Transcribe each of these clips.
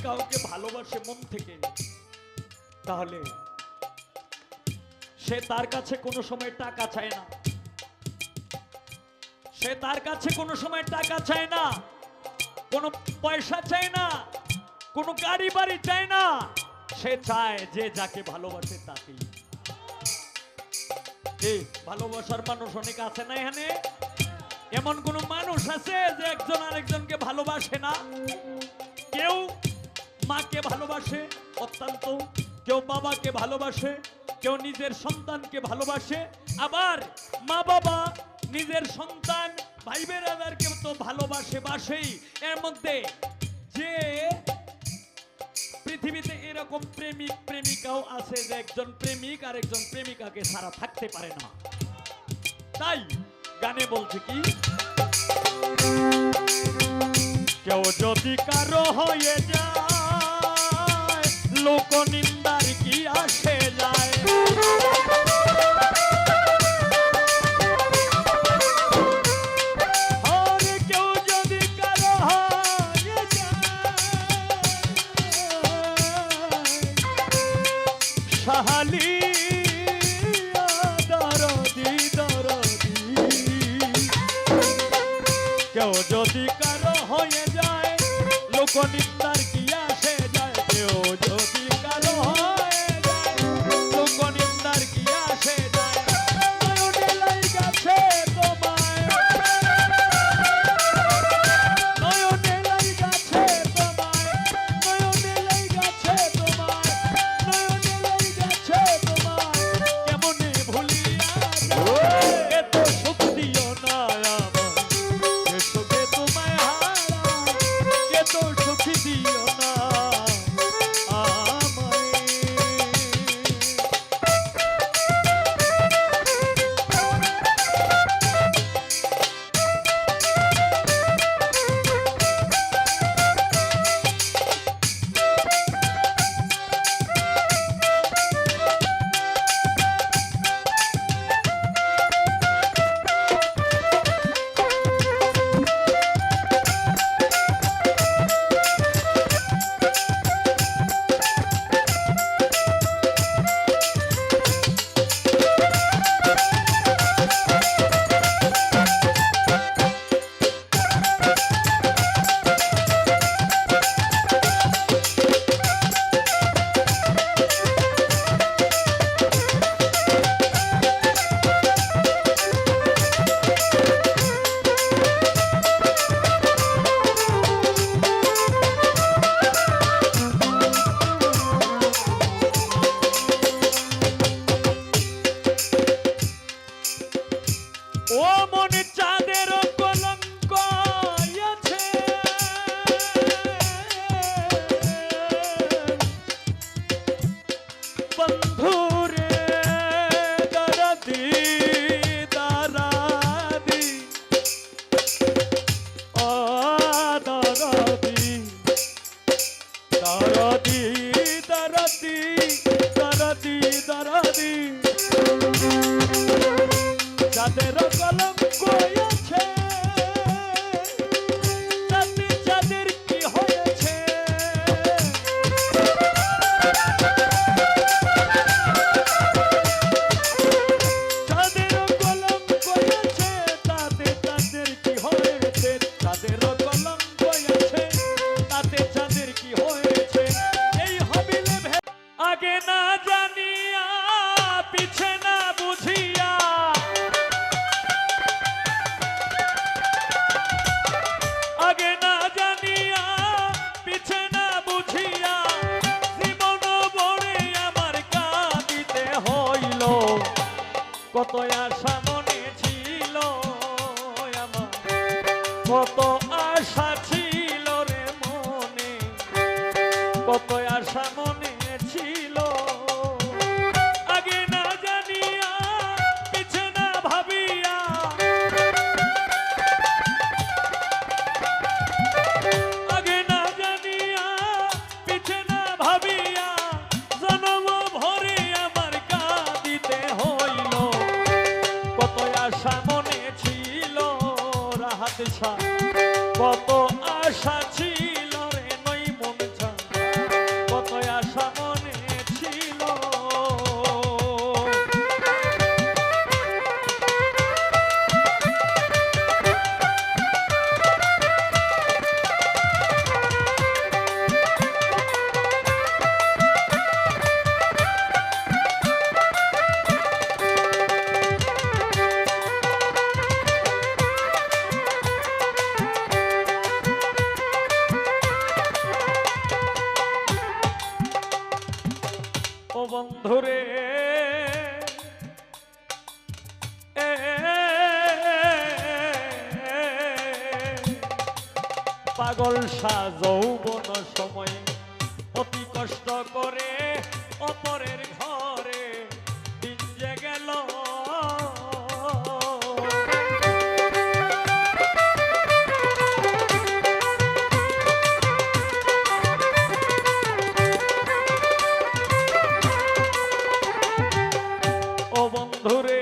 কাউকে ভালোবাসে মন থেকে, তাহলে সে তার কাছে কোনো সময় টাকা চায় না, সে তার কাছে কোনো সময় টাকা চায় না, কোনো পয়সা চায় না, কোনো গাড়ি বাড়ি চায় না। সে চায় যে যাকে ভালোবাসে তাকেই। এই ভালোবাসার মানুষ অনেক আছে না এখানে? এমন কোন মানুষ আছে যে একজন আরেকজনকে ভালোবাসে না? কেউ মাকে ভালোবাসে অত্যন্ত, কেউ বাবাকে ভালোবাসে, কেউ নিজের সন্তানকে ভালোবাসে, আবার মা বাবা নিজের সন্তান ভাই বেরাদারকে তো ভালোবাসে বাসেই। এর মধ্যে যে পৃথিবীতে এরকম প্রেমিক প্রেমিকাও আছে যে একজন প্রেমিক আর একজন প্রেমিকাকে ছাড়া থাকতে পারে না। তাই গানে বলছে কি, কেউ যদি কারো হয়ে যায় লোক নিন্দার কি আসে যায়, কেউ যদি কারো হয়ে যায় সাহালি দরদি দরদি, কেউ যদি কারো হয়ে যায় লোক নিন্দার কি আসে যায়, কেউ যদি কারো হয়ে যায় লোক নিন্দার কি আসে যায়। নয়নে লাইগাছে তোমায়, নয়নে লাইগাছে তোমায়, নয়নে লাইগাছে তোমায়, নয়নে লাইগাছে তোমায়, কেমনে ভুলিয়া যায় এত সুখ দিও না আমায়, যে সুখে তোমায় হারায় এত সুখ দিও না আমায়। ও মনে চাঁদের কলঙ্ক আছে, বন্ধুরে দরদি দরদি ও দরদি দরদি দরদি দরদি দরদি, যাদের কলঙ্ক আছে তাতে যাদের কি হয়েছে, যাদের কলঙ্ক আছে তাতে তাদের কি হয়েছে, যাদের কলঙ্ক আছে তাতে যাদের কি হয়েছে। এই হবিলে আগে না জানিয়া পিছে না বুঝিয়া, আগে না জানিয়া পিছে না বুঝিয়া, জীবন বড়ে আমার কাঁদিতে হইল, কত আশা মনে ছিল আমার, কত আশা ছিল রে মনে, কত আশা মনে ছিল। আগে না জানিয়া পিছে না ভাবিয়া, আগে না জানিয়া পিছে না ভাবিয়া, জনম ভরে আমার কাঁদিতে হইল, কত আশা মনে ছিল রাহাত শাহ, কত আশা ছিল রে নই মন ছা। বন্ধুরে পাগল যৌবন সময়ে অতি কষ্ট করে অপরের ঘরে দিন যে গেল ও বন্ধুরে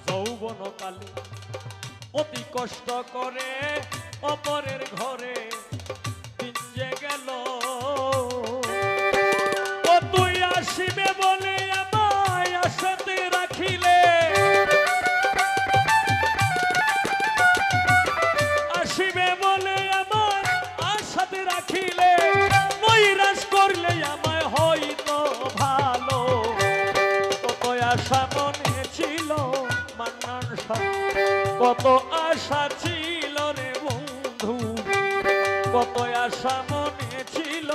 যৌবনকালে অতি কষ্ট করে অপরের ঘরে দিন যে গেল ও তুই আসিবে বলে আমায় আশাতে রাখিলে আসিবে বলে আমায় আশাতে রাখিলে নৈরাশ করলে আমায় হয়তো ভালো কত আশা মনে ছিল মান্নান শাহ কত আশা ছিল রে বন্ধু কত আশা মনে ছিল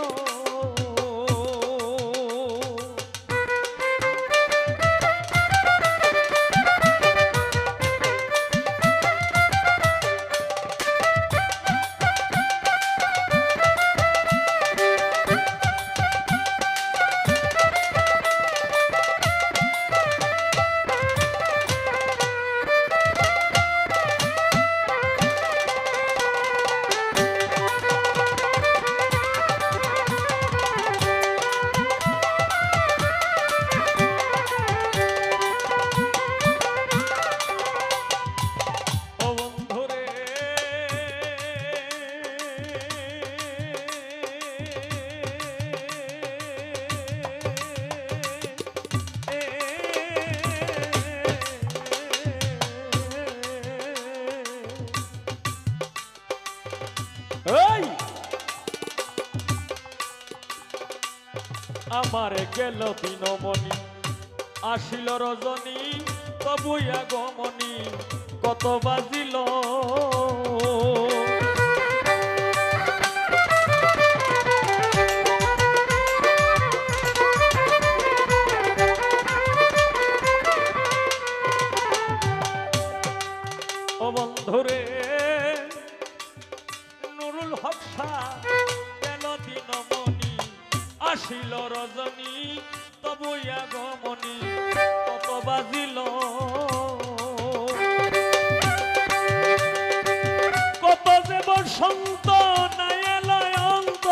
আমার গেল দিনমণি আসিল রজনী তবু আগমনী কত বাজিল ও বন্ধুরে নুরুল হক শাহ গেল দিনমণি আসিল রজনী তবু আগমনী কত বাজিল কত যে বসন্ত নাই এলয় অন্ত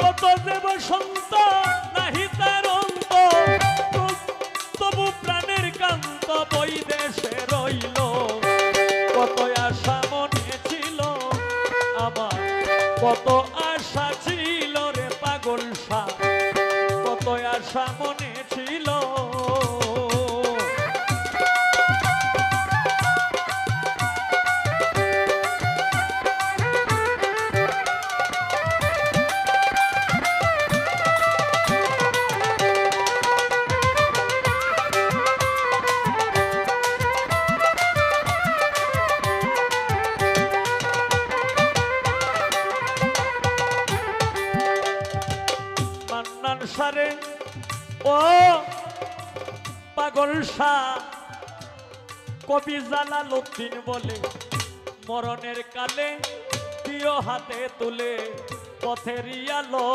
কত যে বসন্ত নাহি তার অন্ত তবু প্রাণের কান্ত বই দেশে রইল কত আশা মনে ছিল আমার কত আশা ছিল রে পাগল শাহ কত আশা মনে ছিল সারে ও পাগল শাহ কবি জালালউদ্দিন বলে মরণের কালে প্রিয় হাতে তুলে পথের আলো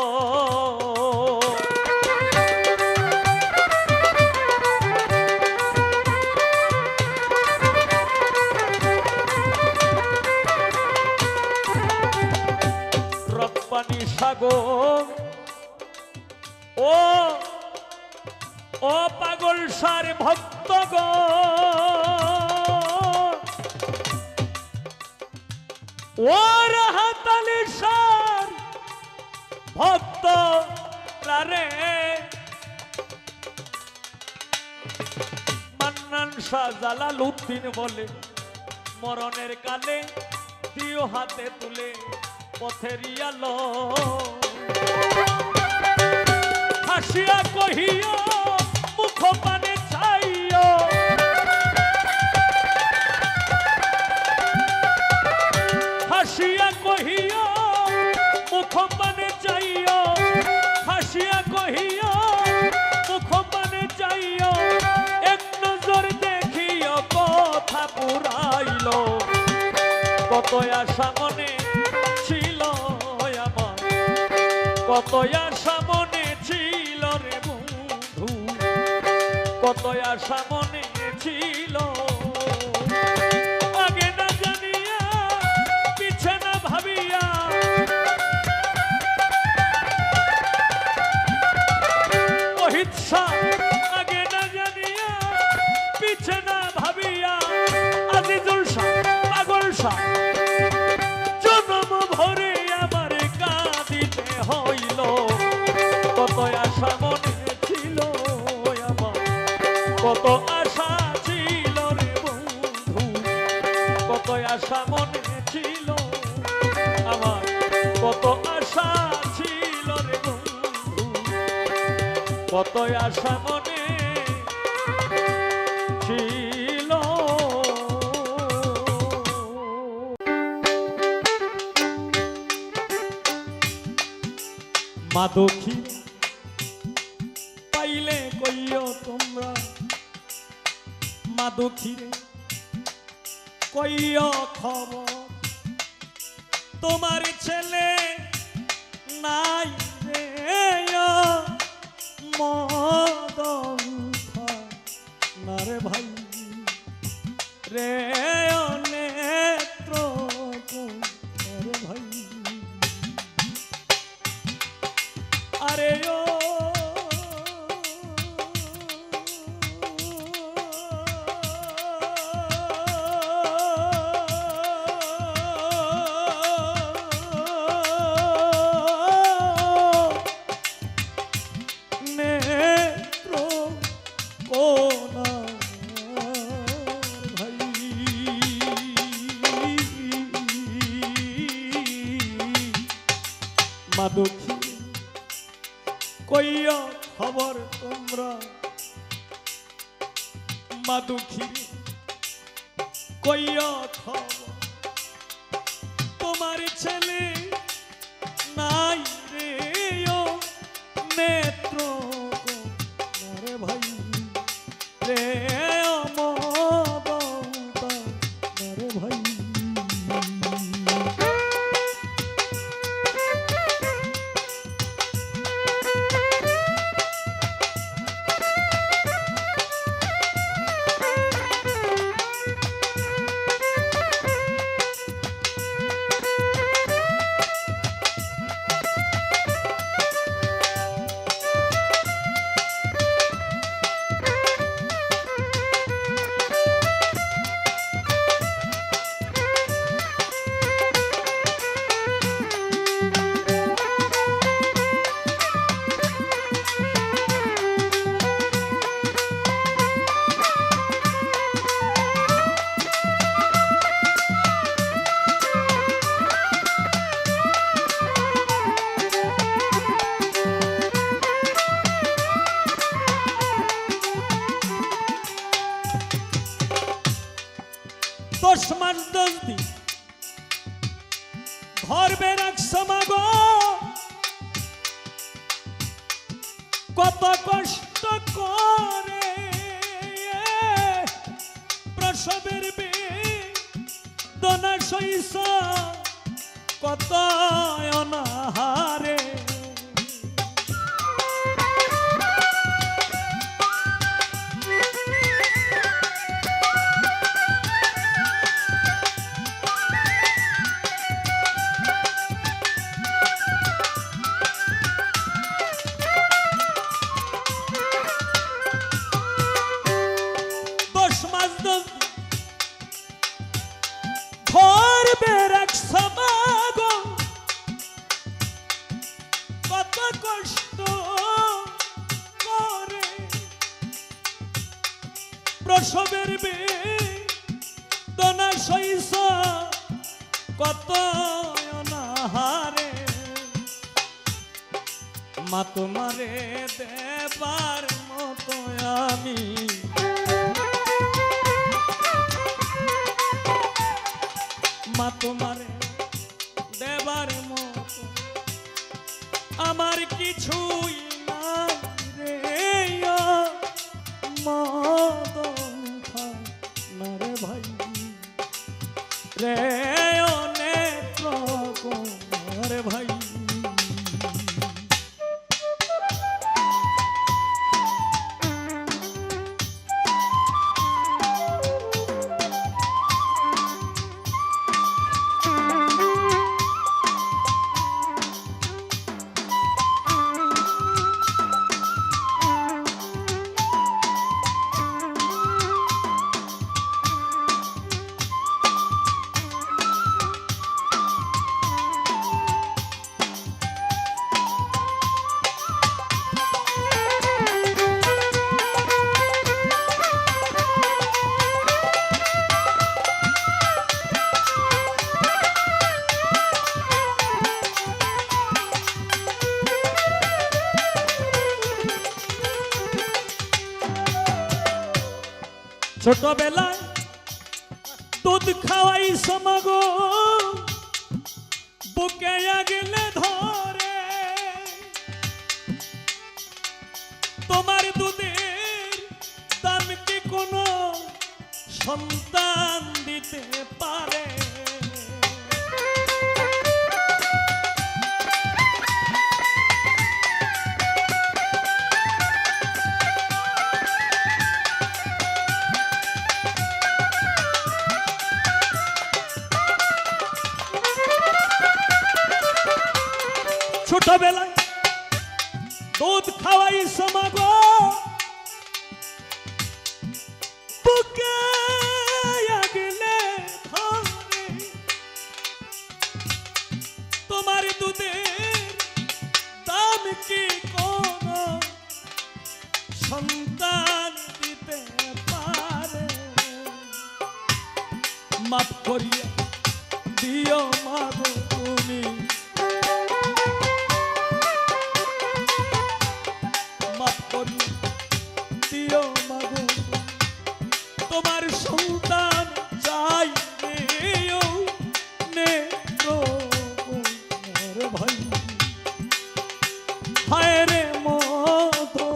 রব্বানি সাগর ও ও পাগল শাহর ভক্তগণ ও রাহাত আলী শাহর ভক্ত রে মান্নান শাহ জালালউদ্দিন বলে মরণের কালে দিও হাতে তুলে পথের আলো হাসিয়া কহিও মুখ পানে চাইও কত আশা মনে ছিল আমার, কত আশা মনে ছিল রে বন্ধু, কত আশা মনে ছিল। আগে না জানিয়া পিছে না ভাবিয়া, অহিংসা আগে না জানিয়া পিছে না ভাবিয়া, আজিজুল শাহ পাগল শাহ জন্ম ভরে আমার কাঁদিতে হইল। কত আশা মনে ছিল আমার, কত আশা ছিল রে বন্ধু, কত আশা মনে ছিল আমার, কত আশা ছিল রে বন্ধু, কত আশা মনে ছিল। মা দক্ষী পাইলে কইও তোমরা, মা দক্ষী কইও খবর, তোমার ছেলে নাই রে মদন না রে ভাই রে নেত্র রে ভাই। আরে ও নেত্র কোনা ভাই, মা দক্ষী কইয়া খবর তোমরা, মা দক্ষী কইয়া খবর, তোমার ছেলে নাই রে নেত্র রে ভাই রে মদন রে ভাই। দশ মাস 10 দিন ধরবে রাখছো মাগো, কত কষ্ট করে প্রসবের বেদনা সইছ, কত অনাহারে ধরবে রাখছো মাগো, কত কষ্ট করে প্রসবের বেদনা সইছ, কত অনাহারে মা তোমারে দেবার মতো আমি, মা তোমারে দেবার মতো আমার কিছুই নাই রে মদন না রে ভাই রে ছোটবেলায় দুধ খাওয়াই সমাগো বুকে গেলে ধরে তোমার দুধের দাম কি কোনো সন্তান দিতে পারে ছোটবেলায় দুধ খাওয়াই সমাগো বুকে আগলে ধরে তোমার দুধের দাম কি কোন সন্তান দিতে পারে মাফ করিয়া দিও মাগো তুমি দিও মাগো তোমার সন্তান চাই ভাই হায় রে মতো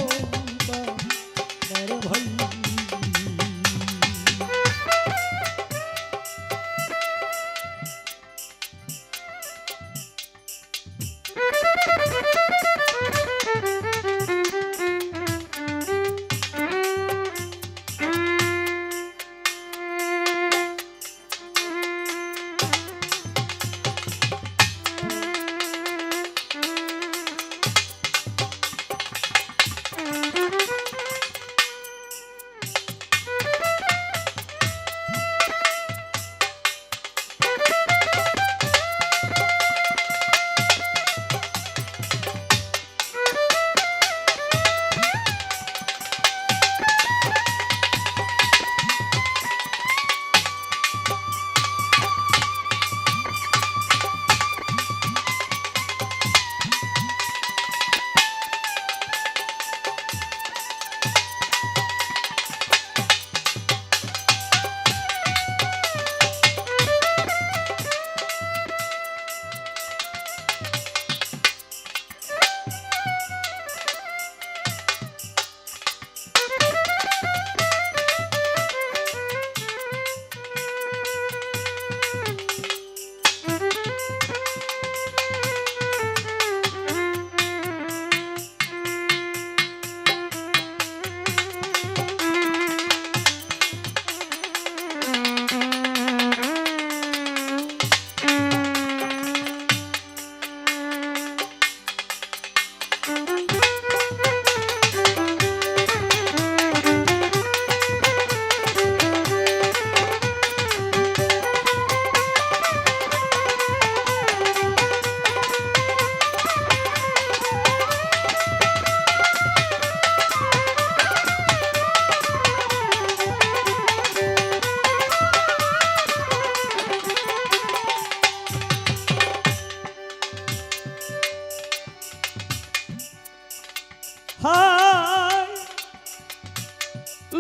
ভাই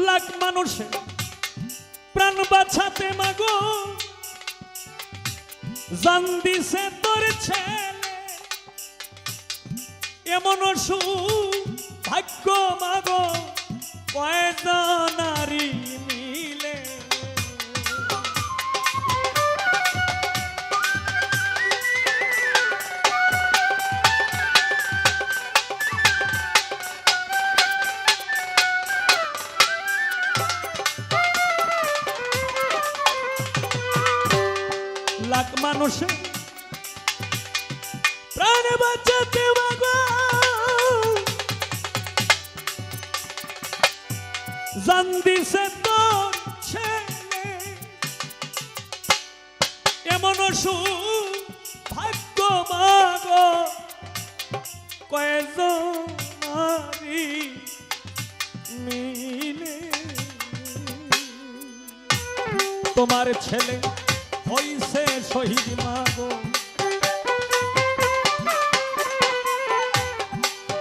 লাখ মানুষের প্রাণ বাঁচাতে মাগো জান দিছে তোর ছেলে এমন ভাগ্য মাগো কয়জন নারী মিলে লাখ মানুষের প্রাণ বাঁচাতে মাগো জান দিছে তোর ছেলে এমন ভাগ্য মাগো কয়জন নারী মিলে তোমার ছেলে হইছে শহীদ মাগো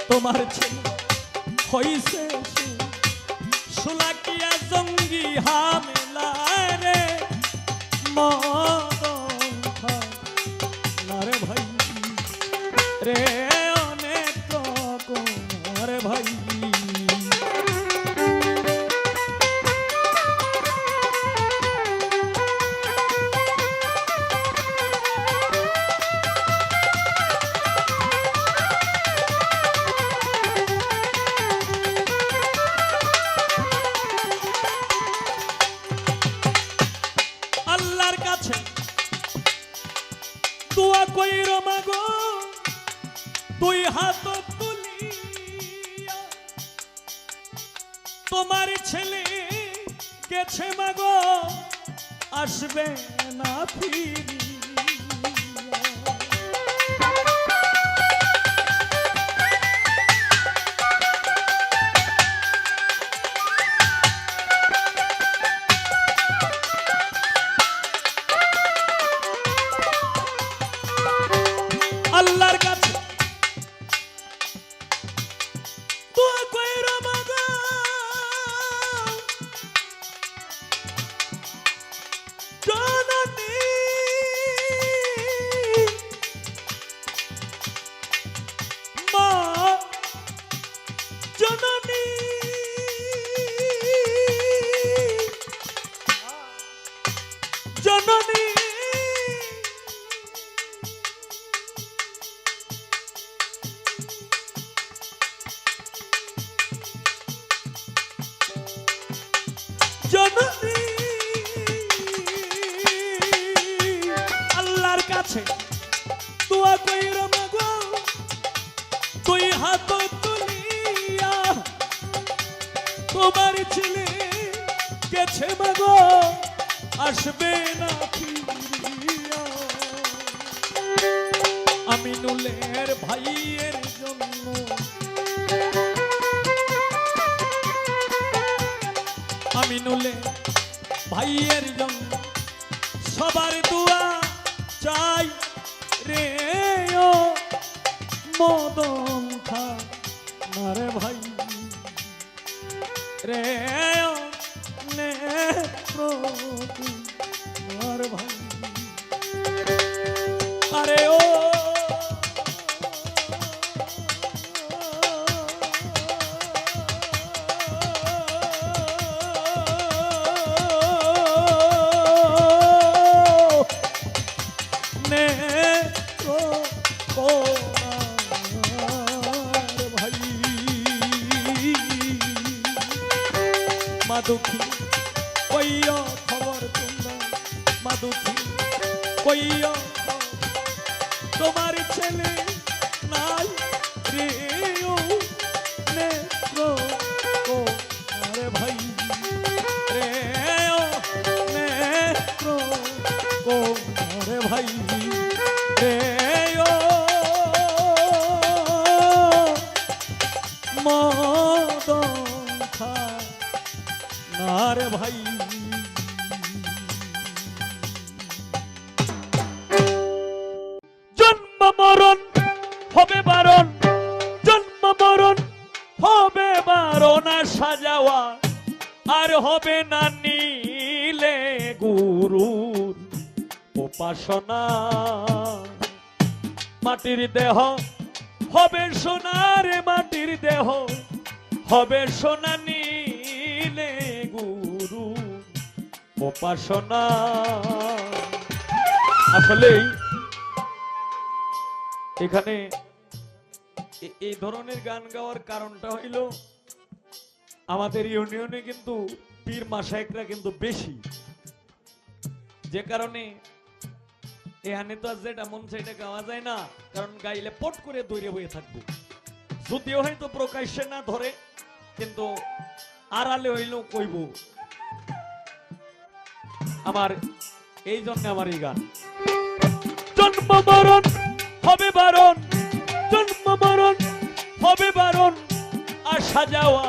তোমার ছেলে হইছে সুলাকিয়া জঙ্গি হামেলা রে মদন খায় না রে ভাই রে অনেক রকম রে ভাই আল্লাহর কাছে দোয়া কইর মাগো দুই হাত তুলিয়া তোমার ছেলে গেছে মাগো আসবে না ফিরিয়া আল্লাহর কাছে দোয়া কইর মাগো জননী মা জননী জননী জননী আল্লাহর কাছে দোয়া কইর মাগো দুই হাত তুলিয়া তোমার ছেলে গেছে মাগো আসবে না ফিরিয়া আমিনুলের ভাইয়ের জন্য আমিনুলে ভাইয়ের জন্য সবার দোয়া চাই রে ও মদন খায় না রে ভাই রে ও নেত্র ভাই আরে ও মাদুখী কইয়া খবর তোমরা মাদুখী কইয়া তোমার ছেলে নাই রে ও নেত্র ও আরে ভাই রে ও নেত্র ও আরে ভাই রে ও মদন খায় না রে ভাই জন্ম মরণ হবে বারণ জন্ম মরণ হবে বারণ সাজাওয়া আর হবে না নীলে গুরুর উপাসনা মাটির দেহ হবে সোনার মাটির দেহ হবে সোনা নীলে গুরু উপাসনা আসলে এখানে এই ধরনের গান গাওয়ার কারণটা হইল আমাদের ইউনিয়নে কিন্তু পীর মাশায়েখরা কিন্তু বেশি, যে কারণে এখানে তো আর যেটা মন সেটা গাওয়া যায় না, কারণ গাইলে পট করে দৌড়ে হয়ে থাকবো। যদিও হয়তো প্রকাশ্যে না ধরে কিন্তু আড়ালে হইলেও কইব। আমার এই জন্য আমার এই গান জন্ম মরণ হবে বারণ জন্ম মরণ হবে বারণ আসা যাওয়া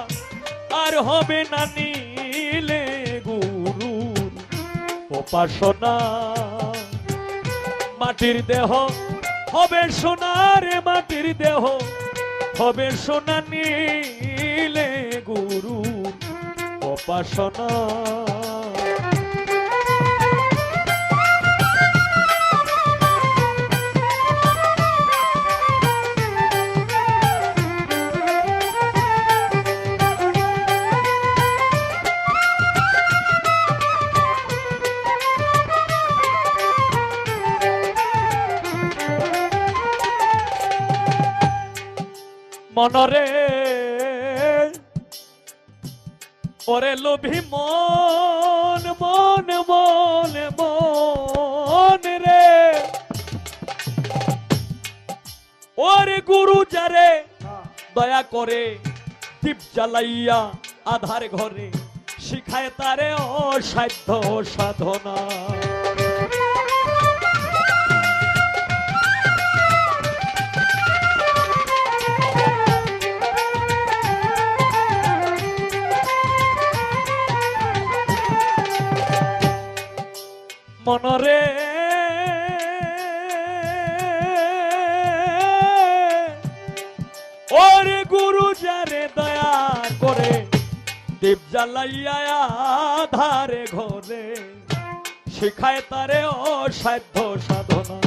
আর হবে না নীলে গুরুর উপাসনা মাটির দেহ হবে সোনার মাটির দেহ হবে সোনা নীলে গুরুর উপাসনা। মনরে ওরে লোভী মন মন মন মন রে ওরে গুরু যারে দয়া করে দীপ জ্বালাইয়া আধার ঘরে শিখায় তারে অসাধ্য সাধনা। মনরে ওরে গুরু যারে দয়া করে দীপ জ্বালাইয়া আধারে ঘরে শিখায় তারে অসাধ্য সাধনা।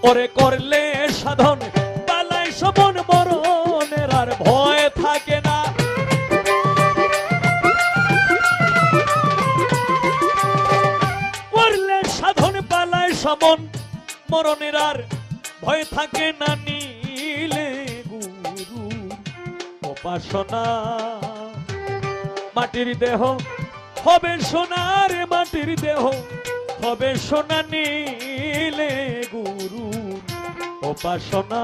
ওরে করলে সাধন পালায় সবন মরণের আর ভয় থাকে না। সমন মরণের আর ভয় থাকে না নীলে গুরু উপাসনা। মাটির দেহ হবে সোনার মাটির দেহ হবে সোনা নীলে গুরু উপাসনা।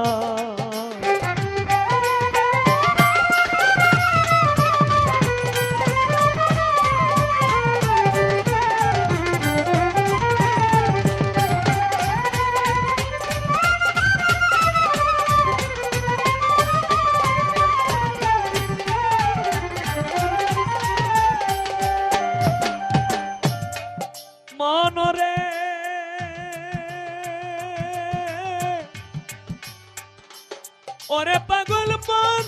মনরে ওরে পাগল মন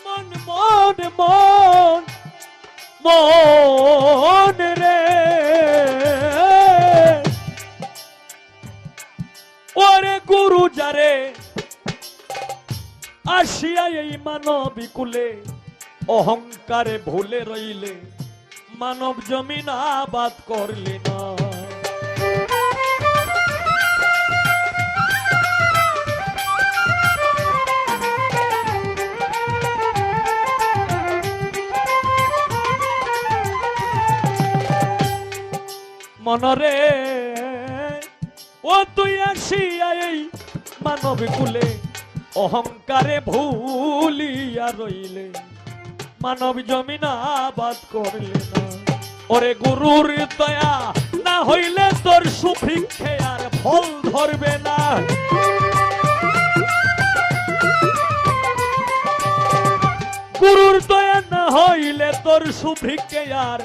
মন মন মন মন রে ওরে গুরু যারে আসিয়া এই মানবী কুলে অহংকারে ভুলে রইলে মানব জমিন আবাদ করলে না। মনরে ও তুই আসিয়া এই মানব কুলে অহংকারে ভুলিয়া রইলে মানব জমিন আবাদ করলে না। ওরে গুরুর দয়া না হইলে তোর সুভিক্ষে আর ফল ধরবে না। গুরুর দয়া না হইলে তোর সুভিক্ষে আর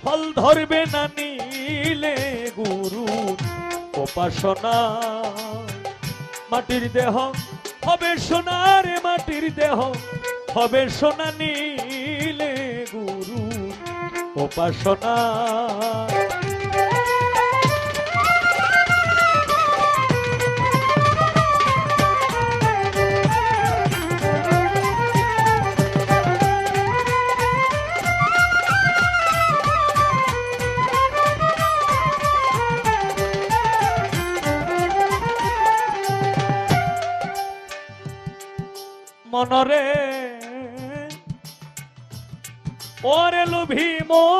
ফল ধরবে না নীলে গুরু উপাসনা। মাটির দেহ হবে সোনার মাটির দেহ হবে সোনা নীলে গুরু উপাসনা। মনরে ওরে লোভী মন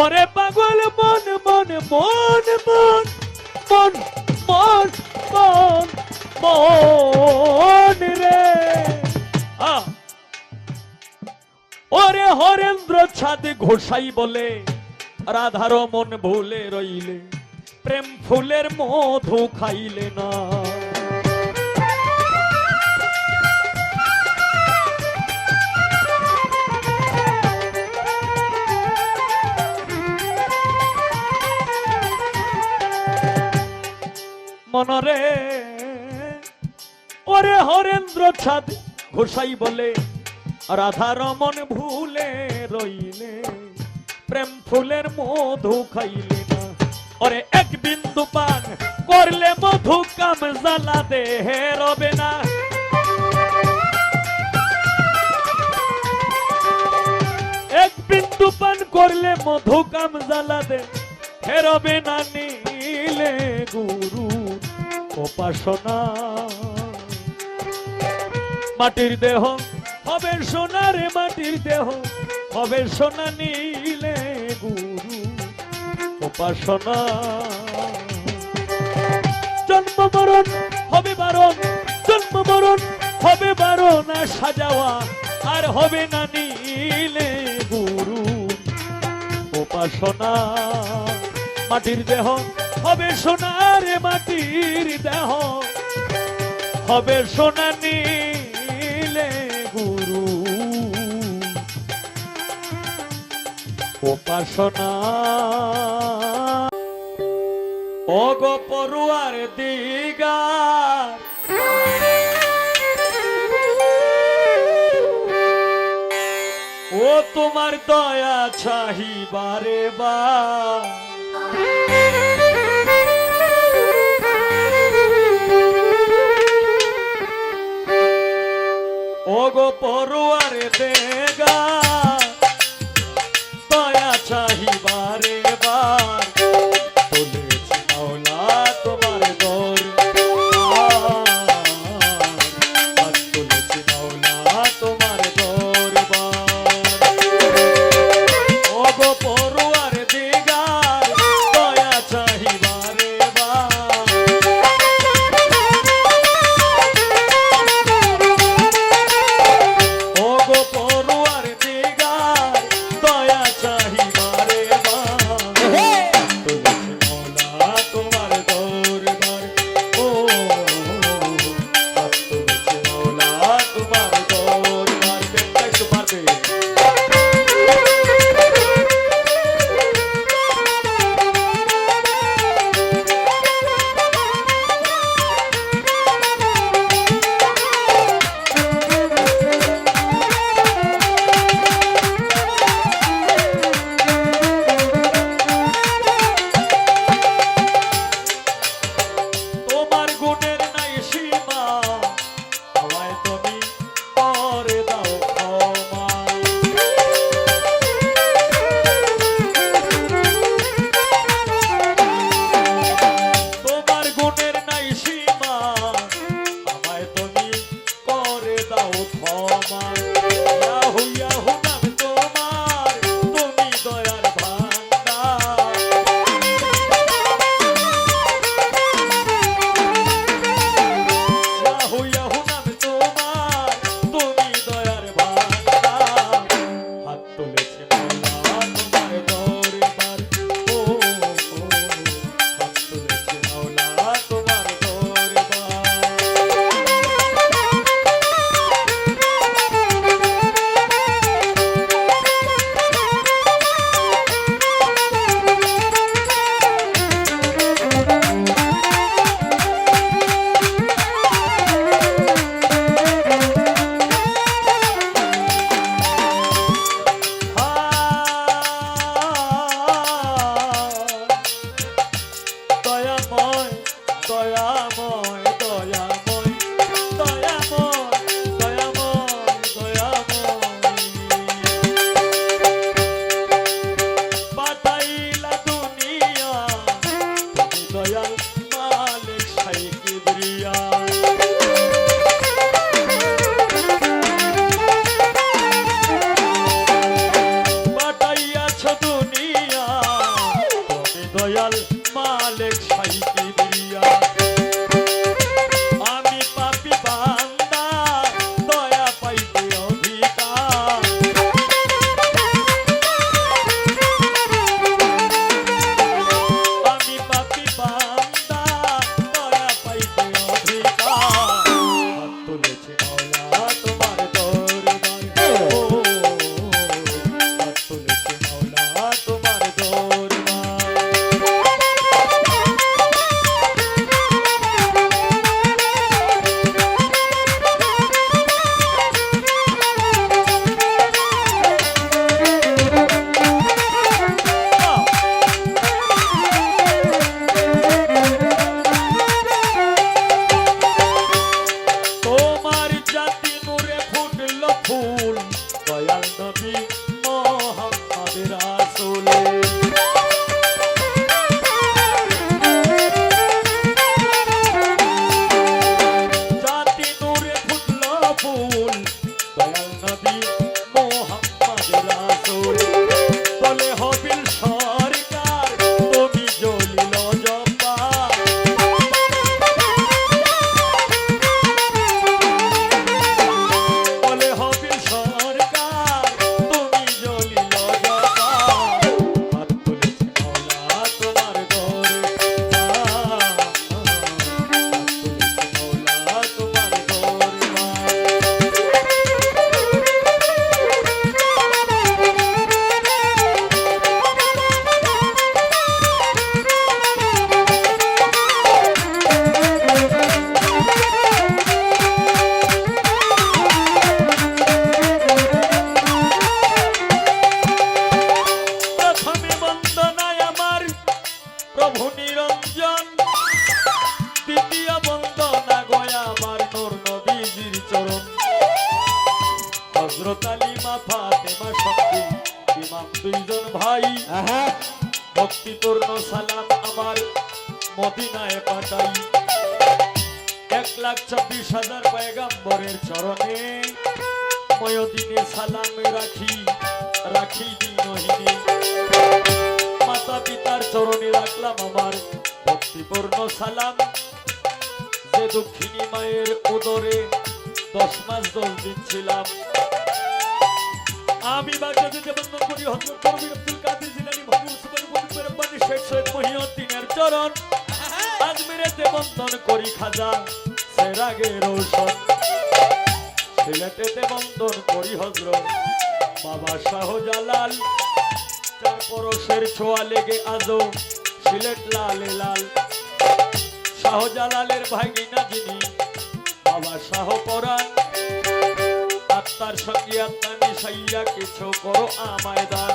ওরে পাগল মন মন মন মন মন মন মন মন রে ওরে হরেন্দ্র ছাদ ঘোষাই বলে রাধার মন ভুলে রইলে প্রেম ফুলের মধু খাইলে না। মনরে ওরে হরেন্দ্র ছাদ ঘোষাই বলে রাধা রমন ভুলে রইলে প্রেম ফুলের মধু খাইলে না ওরে এক বিন্দু পান করলে মধু কাম জ্বালা দেহে রবে না এক বিন্দু পান করলে মধু কাম জ্বালা দে হেরবে না নীলে গুরু উপাসনা মাটির দেহ হবে সোনার মাটির দেহ হবে সোনা নীলে গুরু উপাসনা জন্ম মরণ হবে বারণ জন্ম মরণ হবে বারণ সাজাওয়া আর হবে না নীলে গুরু উপাসনা মাটির দেহ হবে সোনার মাটির দেহ হবে সোনা নীলে গুরু উপাসনা অগ পড়ুয়ার দিগা ও তোমার দয়া চাহিবারে বা ওগো পড়ুয়ার দেগা দয়া চাহিবারে বার তুলেছি মাওলা তোমার দরবার তুলেছি মাওলা তোমার দরবার ওগো পড়ুয়ার দেগা দয়া চাহিবারে বার ওগো পড়ুয়ার দিগা দয়া চাহিবারে তুলেছি মাওলা তোমার দরবার ও তুলেছি মাওলা তোমার দরবার বেটাই তোমার দে তোমার গুণের নাই সীমা আমায় তুমি করে দাও ক্ষমা তোমার গুণের নাই সীমা আমায় তুমি করে দাও ক্ষমা ইয়াহু ইয়াহু নাম তোমার তুমি দয়ার ভান্ডার ইয়াহু ইয়াহু নাম তোমার তুমি দয়ার ভান্ডার হাত তুলেছে মাওলা তোমার দরবার ও হাত তুলেছে মাওলা তোমার দরবার দয়াময় দয়াময় দয়াময় দয়াময় দয়াময় দয়াময় পাঠাইলা দুনিয়া তুমি দয়াল মালিক শাই কিবরিয়া পাঠাইয়াছ দুনিয়া তুমি দয়াল মালিক শাই কিবরিয়া আমি পাপী বান্দা দয়া পাইতে অধিকার আমি পাপী বান্দা দয়া পাইতে অধিকার হাত তুলেছি মাওলা তোমার দরবার ও হাত তুলেছি মাওলা তোমার দরবার দুইজন দ্বিতীয় বন্দনা গয়া আমার নূর নবীজির চরণ হযরত আলী মা ফাতেমা সঙ্গে ইমাম দুইজন ভাই ভক্তিপূর্ণ সালাম আমার মদিনায় পাঠাই 1,26,000 পয়গম্বরের চরণে ময়দিনে সালাম রাখি রাখি দিনহীনে মাতা পিতার চরণে রাখলাম আমার ভক্তিপূর্ণ সালাম যে দক্ষিণী মায়ের উদরে 10 মাস 10 দিন ছিলাম আমি বাগদাদে বন্দন করি হযরত কবির আব্দুল কাদের জিলানী মাহমুদ সুবহান মুজিব রব্বানী শেখ সৈয়দ মহিউদ্দিনের চরণ আজমিরেতে বন্দন করি খাজা সেরাগে রোশন সিলেটেতে বন্দন করি হযরত বাবা শাহজালাল চার পরশের ছোঁয়া লেগে আজও সিলেট লালে লাল শাহজালালের ভাগিনা যিনি বাবা শাহ পরাণ আত্মার সঙ্গে আত্মা মিশাইয়া কিছু করো আমায় দান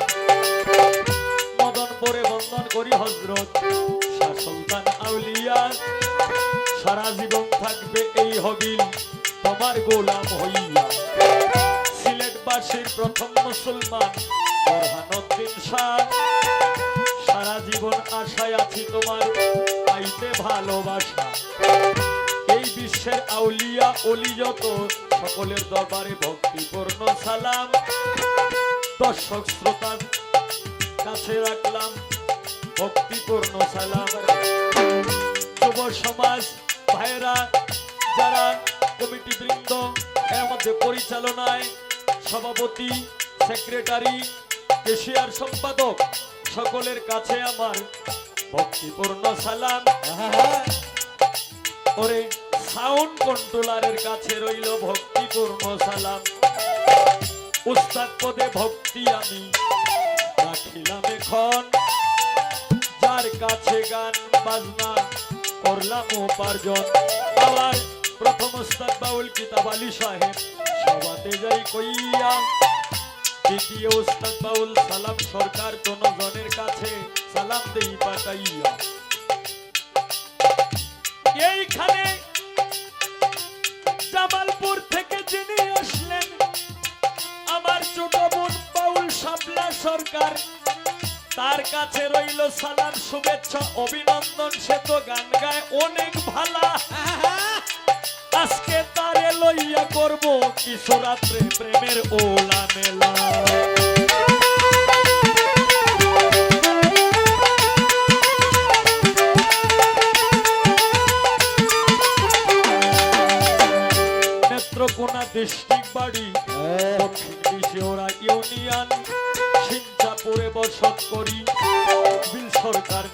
মদনপুরে বন্দন করি হযরত শাহ সুলতান আউলিয়া সারা জীবন থাকবে এই হবিল তোমার গোলাম হইয়া সিলেটবাসীর প্রথম মুসলমান বোরহানুদ্দিন শাহ সারা জীবন আশায় আছি তোমার পাইতে ভালোবাসা এই বিশ্বের আউলিয়া ওলি যত সকলের দরবারে ভক্তিপূর্ণ সালাম দর্শক শ্রোতার কাছে রাখলাম ভক্তিপূর্ণ সালাম যুব সমাজ ভাইরা যারা কমিটি বৃন্দ এর মধ্যে পরিচালনায় সভাপতি সেক্রেটারি কেশিয়ার সম্পাদক সকলের কাছে আমার ভক্তিপূর্ণ সালাম ওরে সাউন্ড কন্ট্রোলারের কাছে রইল ভক্তিপূর্ণ সালাম উস্তাদ পদে ভক্তি আমি রাখিলাম এখন যার কাছে গান বাজনা করলাম উপার্জন আমার প্রথম উস্তাদ বাউল কিতাব আলী সাহেব সবাতে যাই কইয়া দ্বিতীয় উস্তাদ বাউল সালাম সরকার জনগণের কাছে সালাম দেই পাঠাইয়া এইখানে জামালপুর থেকে যিনি আসলেন আমার ছোট বোন বাউল শাপলা সরকার তার কাছে রইল সালাম শুভেচ্ছা অভিনন্দন সে তো গান গায় অনেক ভালা আজকে তারে লইয়া করব কিছু রাত্রে প্রেমের ওলা মেলা নেত্রকোনা ডিস্ট্রিক্ট বাড়ি দক্ষিণ বিশিওরা ইউনিয়ন সিঞ্চাপুরে বসত করি বিল সরকার